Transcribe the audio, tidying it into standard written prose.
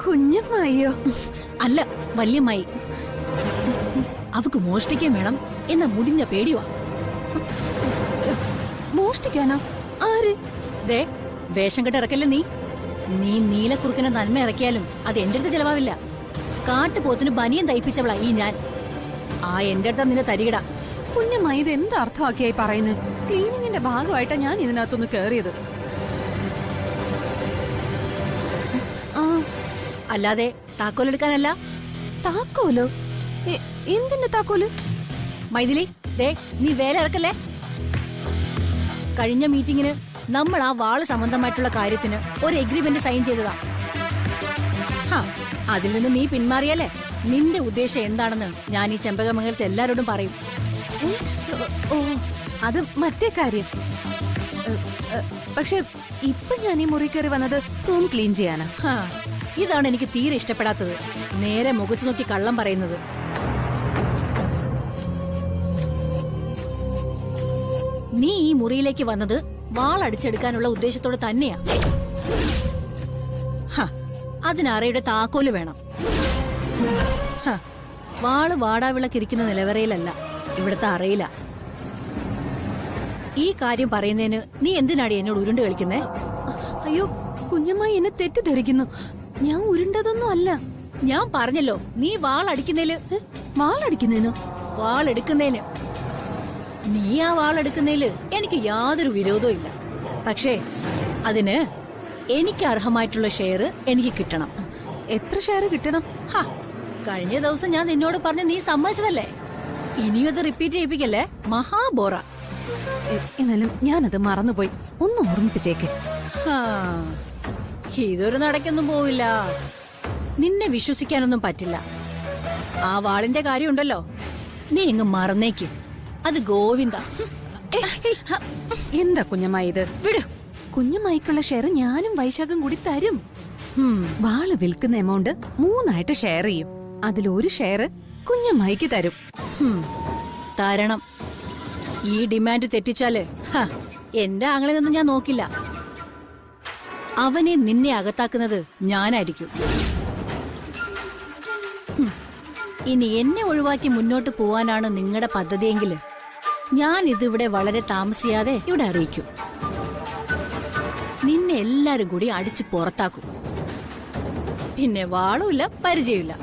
കുഞ്ഞമ്മായിയോ? അല്ല, വല്യമ്മായി. അവക്ക് മോഷ്ടിക്കാൻ വേണം എന്ന മുടിഞ്ഞ പേടിയുവാ. മോഷ്ടിക്കാനോ? ആര്? ദേ, വേഷം കെട്ട് ഇറക്കല്ലേ നീ നീലക്കുറുക്കിനെ നന്മ ഇറക്കിയാലും അത് എന്റെ അടുത്ത് ചെലവാവില്ല. കാട്ടുപോത്തിന് ബനിയൻ തയ്പ്പിച്ചവളാ ഈ ഞാൻ. ആ എന്റെ അടുത്ത നിന്റെ തരികിട. കുഞ്ഞമ്മായി ഇത് എന്ത് അർത്ഥമാക്കിയായി പറയുന്നത്? ക്ലീനിങ്ങിന്റെ ഭാഗമായിട്ടാ ഞാൻ ഇതിനകത്തൊന്ന് കേറിയത്. അല്ലാതെ താക്കോലെടുക്കാനല്ല. താക്കോലോ? എന്തിന്റെ താക്കോല്? മൈഥിലി, ദേ, നീ വേല ഇറക്കല്ലേ. കഴിഞ്ഞ മീറ്റിംഗിന് നമ്മൾ ആ വാള് സംബന്ധമായിട്ടുള്ള കാര്യത്തിന് ഒരു എഗ്രിമെന്റ് സൈൻ ചെയ്തതാ. അതിൽ നിന്ന് നീ പിന്മാറിയല്ലേ നിന്റെ ഉദ്ദേശം എന്താണെന്ന് ഞാൻ ഈ ചെമ്പകമംഗലത്തെ എല്ലാരോടും പറയും. ഓ, അത് മറ്റേ കാര്യം. പക്ഷെ ഇപ്പൊ ഞാൻ ഈ മുറി കയറി വന്നത് റൂം ക്ലീൻ ചെയ്യാനാ. ഇതാണ് എനിക്ക് തീരെ ഇഷ്ടപ്പെടാത്തത്. നേരെ മുഖത്ത് നോക്കി കള്ളം പറയുന്നത്. നീ ഈ മുറിയിലേക്ക് വന്നത് വാളടിച്ചെടുക്കാനുള്ള ഉദ്ദേശത്തോടെ തന്നെയാ. അതിനറയുടെ താക്കോല് വേണം. വാള് വാടാവിളക്കിരിക്കുന്ന നിലവറയിലല്ല, ഇവിടുത്തെ അറയില. ഈ കാര്യം പറയുന്നതിന് നീ എന്തിനാടി എന്നോട് ഉരുണ്ട് കളിക്കുന്നേ? അയ്യോ, കുഞ്ഞമ്മായി എന്നെ തെറ്റിദ്ധരിക്കുന്നു. ഞാൻ ഉരുണ്ടതൊന്നും അല്ല. ഞാൻ പറഞ്ഞല്ലോ, നീ വാളടിക്കുന്നതില്. വാളടിക്കുന്നതിനോ? വാളെടുക്കുന്നതിന്. നീ ആ വാളെടുക്കുന്നതില് എനിക്ക് യാതൊരു വിരോധവും ഇല്ല. പക്ഷേ അതിന് എനിക്ക് അർഹമായിട്ടുള്ള ഷെയർ എനിക്ക് കിട്ടണം. എത്ര ഷെയർ കിട്ടണം? കഴിഞ്ഞ ദിവസം ഞാൻ നിന്നോട് പറഞ്ഞ് നീ സമ്മതിച്ചതല്ലേ. ഇനിയും അത് റിപ്പീറ്റ് ചെയ്യിപ്പിക്കല്ലേ, മഹാബോറ. എന്നാലും ഞാനത് മറന്നുപോയി, ഒന്ന് ഓർമ്മിപ്പിച്ചേക്ക്. ഇതൊരു നടക്കൊന്നും പോവില്ല. നിന്നെ വിശ്വസിക്കാനൊന്നും പറ്റില്ല. ആ വാളിന്റെ കാര്യമുണ്ടല്ലോ, നീ ഇങ്ങ് മറന്നേക്കും. അത് ഗോവിന്ദ. എന്താ കുഞ്ഞമ്മായി ഇത്? വിട്. കുഞ്ഞമ്മായിക്കുള്ള ഷെയർ ഞാനും വൈശാഖും കൂടി തരും. വാള് വിൽക്കുന്ന എമൗണ്ട് 3 ഷെയർ ചെയ്യും. അതിലൊരു ഷെയർ കുഞ്ഞമ്മായിക്ക് തരും. തരണം. ഈ ഡിമാൻഡ് തെറ്റിച്ചാല് എന്റെ ആങ്ങളെ നിന്നും ഞാൻ നോക്കില്ല. അവനെ നിന്നെ അകത്താക്കുന്നത് ഞാനായിരിക്കും. ഇനി എന്നെ ഒഴിവാക്കി മുന്നോട്ട് പോവാനാണ് നിങ്ങളുടെ പദ്ധതിയെങ്കിൽ ഞാൻ ഇതിവിടെ വളരെ താമസിയാതെ ഇവിടെ അറിയിക്കും. നിന്നെ എല്ലാരും കൂടി അടിച്ച് പുറത്താക്കും. പിന്നെ വാളുമില്ല, പരിചയമില്ല.